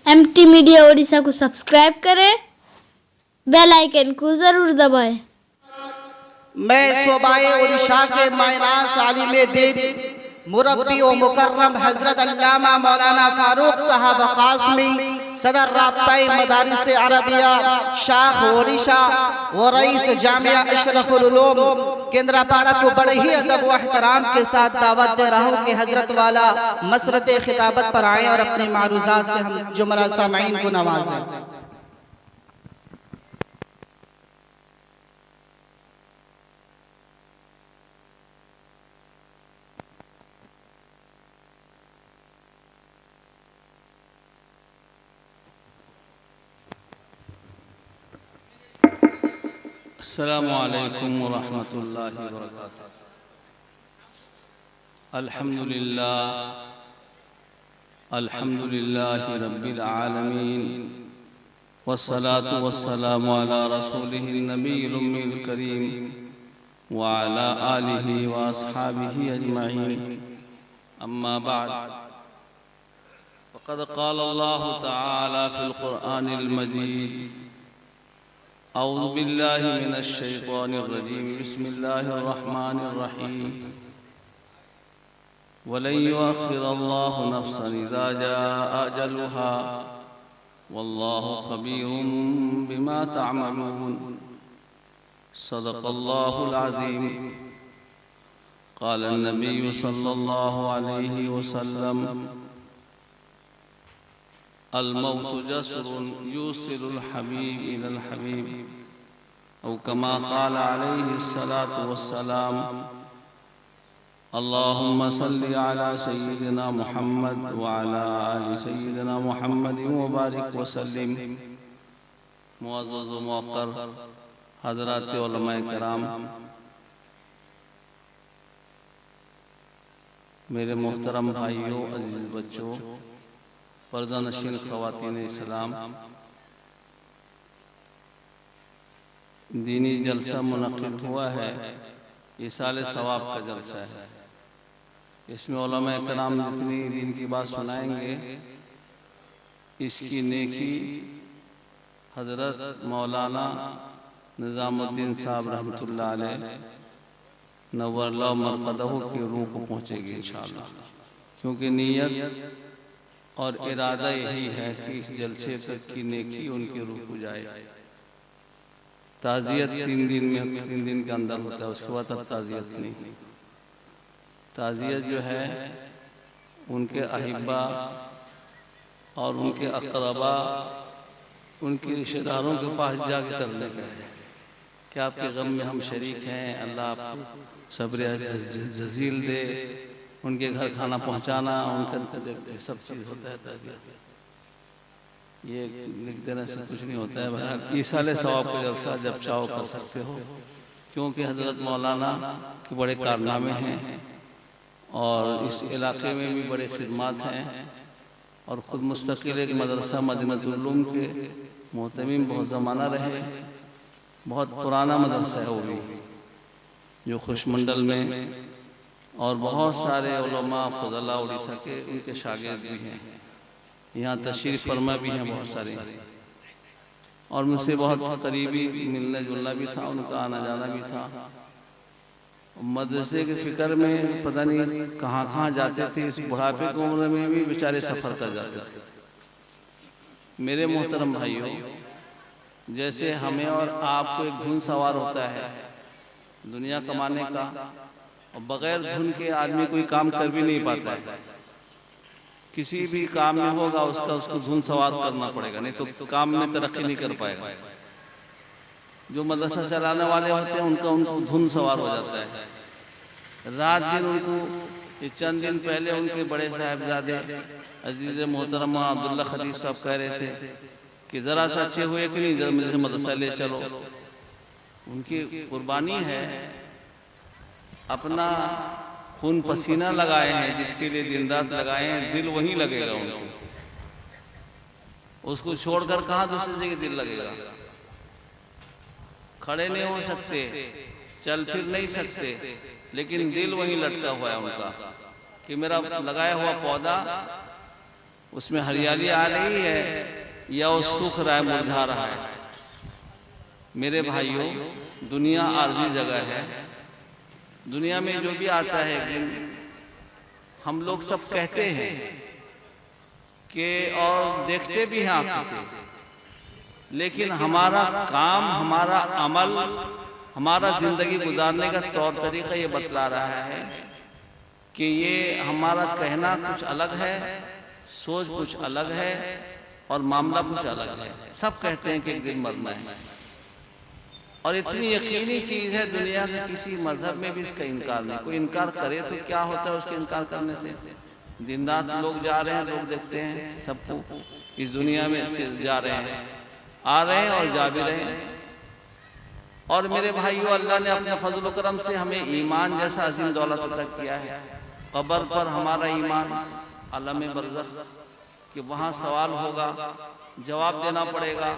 MT media Odisha को subscribe करें, bell icon को जरूर दबाएं। मैं सूबाए उड़ीसा के मायनास आलिम दीन मुरब्बी व मुकर्रम हजरत अल्लामा मौलाना फारूक साहब कासमी सदर राब्ताए मदारिस अरबिया शाख उड़ीसा व रईस जामिया अशरफुल उलूम केंद्रापाड़ा को बड़े ही अदब व एहतराम के साथ दावत दे रहा हूँ कि हजरत वाला मसरत खिताबत पर आए और अपने मारूजात से हम जुमला सामईन को नवाजें। अस्सलामु अलैकुम व रहमतुल्लाहि व बरकातुहू। अल्हम्दुलिल्लाहि रब्बिल आलमीन वस्सलातु वस्सलामु अला रसूलिहिन नबिय्यिल उम्मिल करीम व अला आलिहि व अस्हाबिहि अजमईन। अम्मा बाद फ़क़द क़ाल अल्लाहु तआला फ़िल क़ुरआनिल मजीद अऊज़ु बिल्लाहि मिनश शैतानिर रजीम बिस्मिल्लाहिर रहमानिर रहीम वलन युअख़्खिरल्लाहु नफ़्सन इज़ा जाअ अजलुहा वल्लाहु ख़बीरुम बिमा तअमलून। सदक़ल्लाहुल अज़ीम। क़ाल अन्नबिय्यु सल्लल्लाहु अलैहि वसल्लम अल-मौतु जस्रुन युसिलुल हबीब इलल हबीब औ कमा क़ाल अलैहि सलातु वस्सलाम। अल्लाहुम्मा सल्लि अला सय्यिदिना मुहम्मद व अला आलि सय्यिदिना मुहम्मद व बारिक व सल्लिम। मुअज़्ज़ज़ व मुअक्कर हज़रात उलमाए किराम, मेरे मोहतरम भाइयों, अजीज़ बच्चों, पर्दा नशीन ख़वातीन इस्लाम, दीनी जलसा मुनक़िद हुआ है। ये साले सवाब का जलसा है। इसमें उलमाए किराम जितनी दीन की बात सुनाएंगे, इसकी नेकी हज़रत मौलाना निज़ामुद्दीन साहब रहमतुल्लाह अलैह नव्वरल्लाहु मरक़दहू की रूह को पहुँचेगी इंशाअल्लाह। क्योंकि नीयत और इरादा यही है कि इस जलसे की नेकी उनकी रूह को जाए। ताज़ियत 3 दिन के अंदर होता है, उसके बाद अब ताज़ियत नहीं। ताज़ियत जो है उनके अहिब्बा और उनके अक़रबा, उनके रिश्तेदारों के पास जाकर करने का है कि आपके गम में हम शरीक हैं, अल्लाह आपको सब्र जज़ील दे। उनके घर खाना पहुंचाना, उनका सब चीज़ होता है ताज़ियत। ये लिख देने से कुछ नहीं होता है। बहरहाल ईसाले सवाब का जलसा जब चाहो कर सकते हो, क्योंकि हज़रत मौलाना के बड़े कारनामे हैं और इस इलाके में भी बड़े खिदमात हैं और ख़ुद मुस्तक़िल एक मदरसा मदीनतुल उलूम के मोहतमीम बहुत ज़माना रहे। बहुत पुराना मदरसा है वो भी, जो खुशमंडल में, और बहुत सारे उलमा फज़ला उड़ीसा के उनके शागिर्द भी हैं। यहाँ तशरीफ़ फरमा भी हैं बहुत सारे, और मुझसे बहुत करीबी मिलना जुलना भी था, उनका आना जाना भी था। मदरसे के फ़िक्र में पता नहीं कहाँ कहाँ जाते थे। इस बुढ़ापे की उम्र में भी बेचारे सफ़र कर जाते थे। मेरे मोहतरम भाइयों, जैसे हमें और आपको एक धुन सवार होता है दुनिया कमाने का, और बग़ैर धुन के आदमी कोई काम कर भी नहीं पाता है। किसी भी काम में होगा उसको धुन सवार करना पड़ेगा, नहीं तो काम में तरक्की नहीं कर पाएगा। जो मदरसा चलाने वाले होते हैं उनको धुन सवार हो जाता है। रात दिन उनको, ये चंद दिन पहले उनके बड़े साहिबजादे अजीज़ मोहतरमा अब्दुल्ला खलीफ साहब कह रहे थे कि ज़रा सा अच्छे हुए कि नहीं, ज़रा मुझे मदरसा ले चलो। उनकी कुर्बानी है, अपना खून पसीना लगाए हैं, जिसके लिए दिन रात लगाए हैं, दिल वहीं लगेगा उनको। उसको छोड़कर कहाँ दूसरी जगह दिल लगेगा। खड़े नहीं हो सकते, चल फिर नहीं सकते, लेकिन दिल वहीं लटका हुआ है उनका कि मेरा लगाया हुआ पौधा उसमें हरियाली आ रही है या वो सूख रहा है, मुरझा रहा है। मेरे भाइयों, दुनिया आर्जी जगह है। दुनिया में जो भी आता है एक दिन हम लोग सब कहते हैं कि और देखते भी हैं आंखों से, लेकिन हमारा काम, हमारा अमल, हमारा जिंदगी गुजारने का तौर तरीका ये बतला रहा है कि ये हमारा कहना कुछ अलग है, सोच कुछ अलग है और मामला कुछ अलग है। सब कहते हैं कि एक दिन मरना है और इतनी यकीनी चीज है दुनिया के किसी मजहब में भी इसका इनकार नहीं। कोई इनकार करे तो क्या होता है उसके इनकार करने से? दिन रात लोग जा रहे हैं, लोग देखते हैं सबको इस दुनिया में से जा रहे हैं, आ रहे हैं और जा भी रहे हैं। और मेरे भाइयों, अल्लाह ने अपने फजल करम से हमें ईमान जैसा अजीम दौलत अता किया है। कब्र पर हमारा ईमान, आलम बरज़ख कि वहाँ सवाल होगा, जवाब देना पड़ेगा।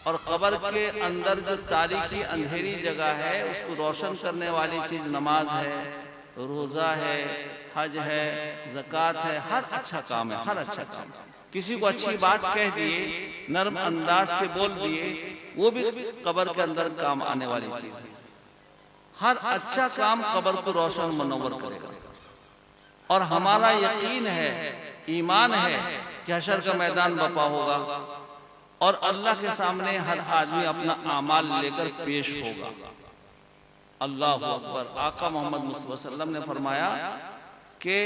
और कब्र के अंदर जो तारीकी अंधेरी जगह है उसको रोशन करने वाली चीज़ नमाज है, रोज़ा है, हज है, ज़कात है, हर अच्छा काम है, हर अच्छा काम। किसी को अच्छी बात कह दिए, नर्म अंदाज से बोल दिए, वो भी कब्र के अंदर काम आने वाली चीज़ है। हर अच्छा काम कब्र को रोशन मनोवर करेगा। और हमारा यकीन है, ईमान है कि हशर का मैदान बपा होगा और अल्लाह के सामने हर आदमी अपना आमाल लेकर पेश होगा। अल्लाह अकबर। आका मोहम्मद मुस्तफा सल्लल्लाहु अलैहि वसल्लम ने फरमाया कि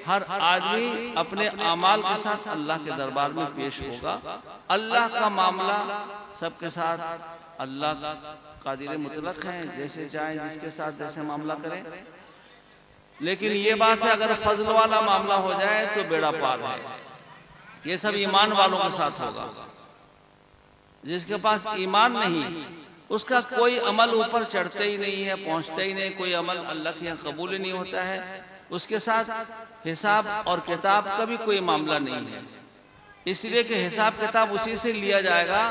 हर आदमी अपने आमाल के साथ अल्लाह के दरबार में पेश होगा। अल्लाह का मामला सबके साथ, अल्लाह कादिर मुतलक हैं, जैसे चाहें जिसके साथ जैसे मामला करें। लेकिन ये बात है, अगर फजल वाला मामला हो जाए तो बेड़ा पार है। ये सब ईमान वालों के साथ होगा। जिसके पास ईमान नहीं, उसका कोई अमल ऊपर चढ़ते ही नहीं है, पहुंचते ही नहीं, कोई अमल अल्लाह के यहाँ कबूल ही नहीं होता है। उसके साथ हिसाब और किताब का भी कोई मामला नहीं है, इसलिए कि हिसाब किताब उसी से लिया जाएगा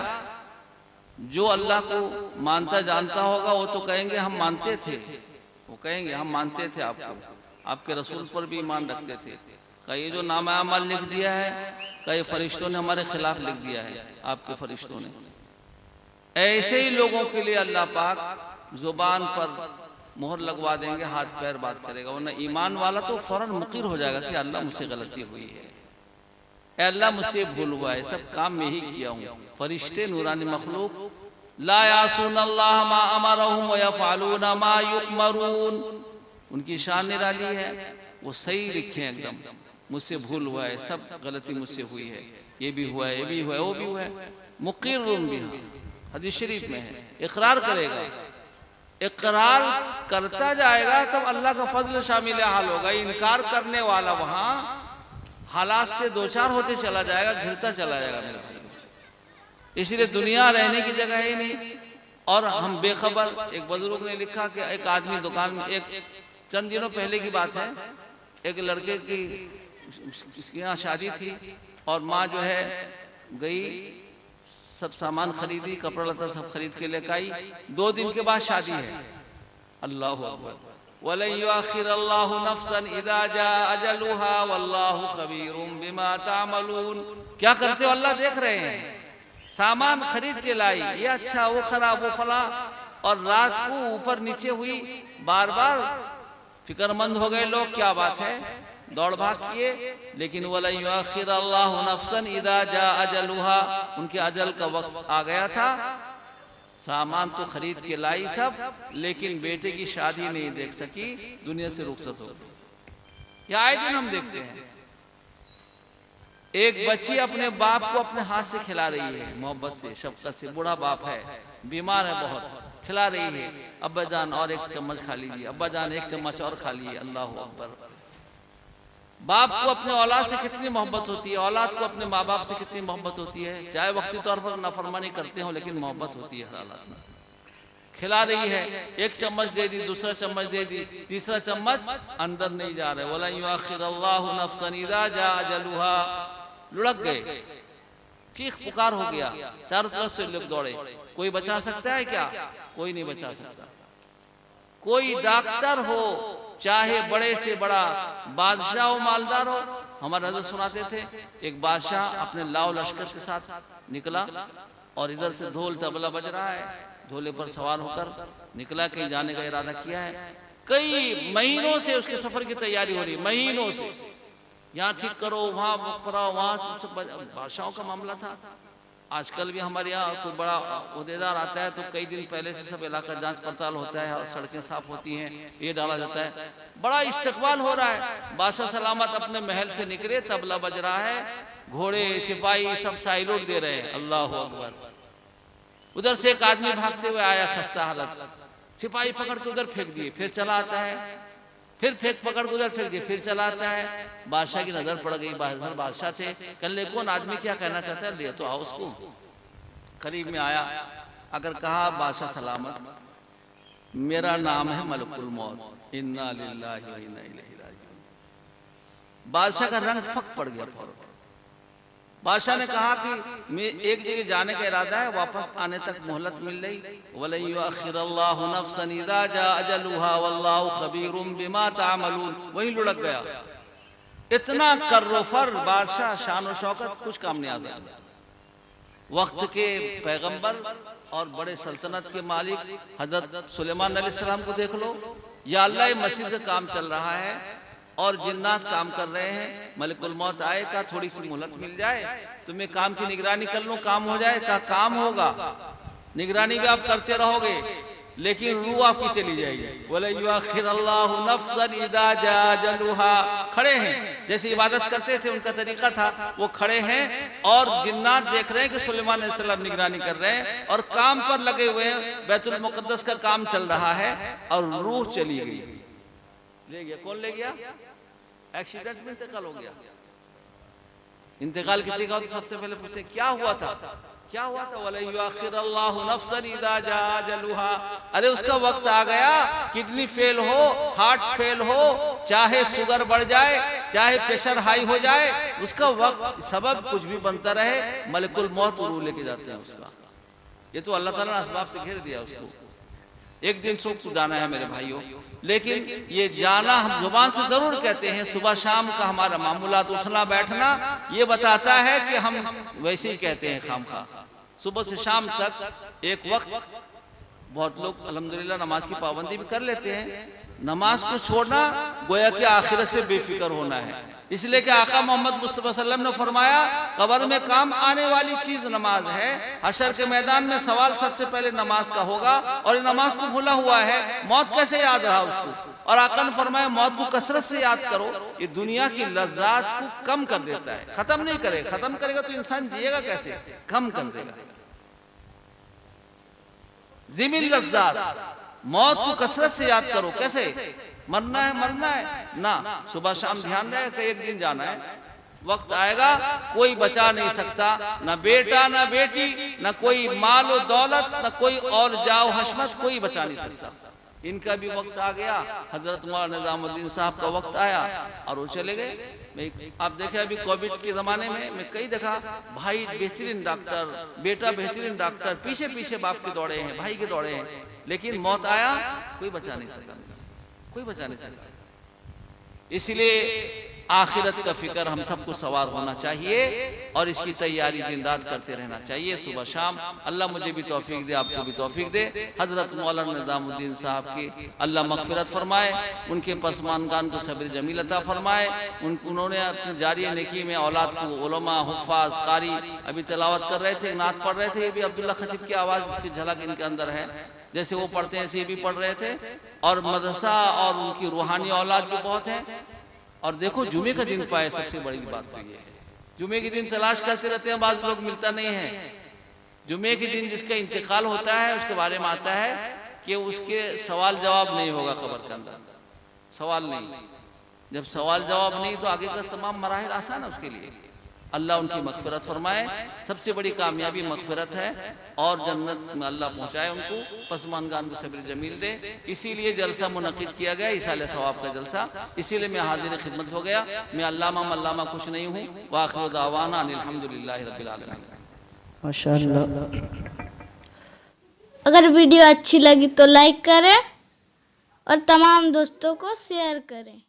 जो अल्लाह को मानता जानता होगा। वो तो कहेंगे हम मानते थे, वो कहेंगे हम मानते थे आपको, आपके रसूल पर भी ईमान रखते थे। कई जो नामा अमल लिख दिया है, कई फरिश्तों ने हमारे खिलाफ लिख दिया है, आपके फरिश्तों ने। ऐसे ही लोगों के लिए अल्लाह पाक जुबान पर मोहर लगवा देंगे, हाथ पैर बात करेगा। वरना ईमान वाला तो फौरन मुकीर हो जाएगा कि अल्लाह मुझसे गलती हुई है, अल्लाह मुझसे भूल हुआ है, सब काम में ही किया हूँ। फरिश्ते नूरानी मखलूक ला यासून अल्लाह मा अमरहुम व यफअलून मा युअमरून, उनकी शान निराली है, वो सही लिखे एकदम, मुझसे भूल हुआ है, सब गलती मुझसे हुई है, ये भी हुआ है, ये भी हुआ है, वो भी हुआ है। मुक़िर्रुन बिहा, हदीस शरीफ में है, इकरार करेगा। इकरार करता जाएगा तब अल्लाह का फजल शामिल हाल होगा। इनकार करने वाला वहां हालात से दो चार होते चला जाएगा, घिरता चला जाएगा मेरा भाई। इसलिए दुनिया रहने की जगह ही नहीं। और हम बेखबर, एक बुजुर्ग ने लिखा कि एक आदमी दुकान में, एक चंद दिनों पहले की बात है, एक लड़के की इसके यहाँ शादी थी और माँ जो है गई, सब सामान खरीदी, कपड़ा लता सब खरीद के लेकर आई। 2 दिन के बाद शादी है। अल्लाह अकबर। वलन युअखिरल्लाहु नफ्सन इज़ा जाअ अजलुहा वल्लाहु खबीरुम बिमा तामलून। क्या करते हो अल्लाह देख रहे हैं। सामान खरीद के लाई, ये अच्छा, वो खराब, वो फला, और रात को ऊपर नीचे हुई, बार बार फिक्रमंद हो गए लोग, क्या बात है, दौड़ भाग किए। लेकिन वलन युअखिरल्लाहु नफ्सन इज़ा जाअ अजलुहा, उनके अजल का वक्त आ गया था। सामान तो खरीद के लाई सब, लेकिन बेटे की शादी नहीं देख सकी, दुनिया से रुखसत हो गई। आए दिन हम देखते हैं, एक बच्ची अपने बाप को अपने हाथ से खिला रही है, मोहब्बत से, शफकत से। बूढ़ा बाप है, बीमार है बहुत, खिला रही है, अब्बा जान और एक चम्मच खा लीजिए, अब्बा जान एक चम्मच और खा लीजिए। अल्लाह अकबर। बाप को अपने औलाद से कितनी मोहब्बत होती है, औलाद को अपने माँ बाप से कितनी मोहब्बत होती है, चाहे वक्ती तौर पर नाफरमानी करते हो, लेकिन मोहब्बत होती है हर हालत में। खिला रही है, एक चम्मच दे दी, दूसरा चम्मच दे दी, तीसरा चम्मच अंदर नहीं जा रहा है। वलन युअखिरल्लाहु नफ्सन इज़ा जाअ अजलुहा। लुढ़क गए, चीख पुकार हो गया, चारों तरफ से लोग दौड़े। कोई बचा सकता है क्या? कोई नहीं बचा सकता। कोई डॉक्टर हो, चाहे बड़े से बड़ा बादशाह हो, मालदार हो, हमारे हजरत सुनाते थे, एक बादशाह अपने लाव लश्कर के साथ निकला और इधर से ढोल तबला बज रहा है, ढोले पर सवार होकर निकला, कहीं जाने का इरादा किया है। कई महीनों से उसके सफर की तैयारी हो रही, महीनों से, यहाँ ठीक करो, वहाँ कराओ, वहाँ सब बादशाहों का मामला था। आजकल भी हमारे यहाँ कोई बड़ा उहदेदार आता है तो कई दिन पहले से सब इलाका जांच पड़ताल होता है और सड़कें साफ होती हैं, ये डाला जाता है, बड़ा इस्तकबाल हो रहा है। बादशाह सलामत अपने महल से निकले, तबला बज रहा है, घोड़े सिपाही सब साइलोट दे रहे हैं, अल्लाह अकबर। उधर से एक आदमी भागते हुए आया, खस्ता हालत, सिपाही पकड़ के उधर फेंक दिए, फिर चला आता है, फिर फेंक पकड़ के उधर फेंक दिए, फिर चला आता है। बादशाह की नजर पड़ गई, बादशाह थे, कहने कौन आदमी क्या कहना चाहता है, ले तो आओ उसको। करीब में आया, अगर कहा बादशाह सलामत, मेरा नाम है मलकुल मौत, इन्ना लिल्लाहि व इन्ना इलैहि राजिऊन। बादशाह का रंग फक पड़ गया फौरन। बादशाह ने कहा कि मैं एक जगह जाने का इरादा है, वापस आने तक मोहलत मिल रही। वलन युअख्खिरुल्लाहु नफ्सन इज़ा जाअ अजलुहा वल्लाहु खबीरुम बिमा तामलून। वहीं लुढ़क गया। इतना कर्रोफर बादशाह, शान और शौकत, कुछ काम नहीं आ सकता। वक्त के पैगंबर और बड़े सल्तनत के मालिक हजरत सुलेमान अलैहिस्सलाम को देख लो, या अल्लाह मस्जिद का काम चल रहा है और जिन्नात काम कर रहे हैं, मलिकुल मौत आएगा, थोड़ी सी मोहलत मिल जाए तो मैं काम की निगरानी कर लूं, काम हो जाए। का काम होगा, निगरानी भी आप करते रहोगे लेकिन रूह आपकी चली जाएगी। बोले युअख्खिरुल्लाहु नफ्सन इज़ा जाअ अजलुहा। खड़े हैं, जैसे इबादत करते थे उनका तरीका था, वो खड़े हैं और जिन्नात देख रहे हैं कि सुलेमान अलैहिस्सलाम निगरानी कर रहे हैं और काम पर लगे हुए हैं, बैतुल मुक़द्दस का काम चल रहा है और रूह चली गई। ले गया, कौन ले गया? एक्सीडेंट में इंतकाल हो गया। इंतकाल किसी का हो तो सबसे पहले पूछते क्या हुआ था, क्या हुआ था? वला युअख्खिरुल्लाहु नफ्सन इज़ा जाअ अजलुहा। अरे उसका वक्त आ गया, किडनी फेल हो, हार्ट फेल हो, चाहे शुगर बढ़ जाए, चाहे प्रेशर हाई हो जाए, उसका वक्त सबब कुछ भी बनता रहे, मलिकुल मौत रूह लेके जाते हैं उसका। ये तो अल्लाह ताला ने असबाब से घेर दिया उसको। एक दिन सुख जाना है मेरे भाइयों, लेकिन ये जाना हम जुबान से जरूर कहते हैं। सुबह शाम का हमारा मामूलात, उठना बैठना, ये बताता है कि हम वैसे ही कहते हैं खामखा। सुबह से शाम तक एक वक्त, बहुत लोग अल्हम्दुलिल्लाह नमाज की पाबंदी भी कर लेते हैं। नमाज को छोड़ना गोया कि आखिरत से बेफिक्र होना है। इसलिए कि आका मोहम्मद मुस्तफा सल्लल्लाहु अलैहि वसल्लम ने फरमाया, कब्र में काम आने वाली चीज नमाज है। हशर के मैदान में सवाल सबसे पहले नमाज का होगा और नमाज को भूला हुआ है, मौत कैसे याद रहा उसको? और आका ने फरमाया मौत को कसरत से याद करो, ये दुनिया की लज्जात को कम कर देता है, खत्म नहीं करेगा। खत्म करेगा तो इंसान जिएगा कैसे? कम कर देगा। ज़िमिल लज्जात, मौत को कसरत से याद करो। कैसे? मरना है, मरना है ना, सुबह शाम ध्यान रहे कि एक दिन जाना है, वक्त आएगा, कोई बचा नहीं सकता, ना बेटा ना बेटी, ना कोई माल और दौलत, ना कोई और जाओ हशमत, कोई बचा नहीं सकता। इनका भी वक्त आ गया। हजरत मौलाना निजामुद्दीन साहब का वक्त आया और वो चले गए। आप देखे अभी कोविड के जमाने में मैं कई देखा, भाई बेहतरीन डॉक्टर, बेटा बेहतरीन डॉक्टर, पीछे पीछे बाप के दौड़े हैं, भाई के दौड़े हैं, लेकिन मौत आया, कोई बचा नहीं सका, कोई बचा नहीं सकता। इसलिए आखिरत का फिक्र हम सबको सवार होना चाहिए और इसकी तैयारी दिन रात करते रहना चाहिए, सुबह शाम। अल्लाह मुझे भी तौफीक दे, आपको भी तौफीक दे। हजरत मौलाना निजामुद्दीन साहब की अल्लाह मगफिरत फरमाए, उनके पसमानगान को सब्र जमील अता फरमाए। उन्होंने अपने जारी नेकी में औलाद को उलमा, हुफ्फाज, कारी, अभी तिलावत कर रहे थे, नात पढ़ रहे थे, ये भी अब्दुल्ला खतीब की आवाज़ की झलक इनके अंदर है। जैसे वो पढ़ते हैं ऐसे ये भी पढ़ रहे थे। और मदरसा और उनकी रूहानी औलाद भी बहुत है। और देखो जुमे का दिन पाए, सबसे बड़ी बात तो ये है। जुमे के दिन तलाश करते रहते हैं, बाज़ लोग मिलता नहीं है। जुमे के दिन जिसका इंतकाल होता है उसके बारे में आता है कि उसके सवाल जवाब नहीं होगा कब्र के अंदर, सवाल नहीं। जब सवाल जवाब नहीं तो आगे का तमाम मराहिल आसान है उसके लिए। अल्लाह उनकी मगफिरत फरमाए, सबसे बड़ी कामयाबी मगफिरत है और जन्नत में अल्लाह पहुँचाए उनको, पसमानगान को सब्र जमील दे। इसीलिए जलसा मुनक़िद किया गया, इसाले सवाब का जलसा, इसीलिए मैं हाज़िर खिदमत हो गया। मैं अल्लामा कुछ नहीं हूँ। वाखिर दावाना अल्हम्दुलिल्लाहि रब्बिल आलमीन। माशाअल्लाह। अगर वीडियो अच्छी लगी तो लाइक करें और तमाम दोस्तों को शेयर करें।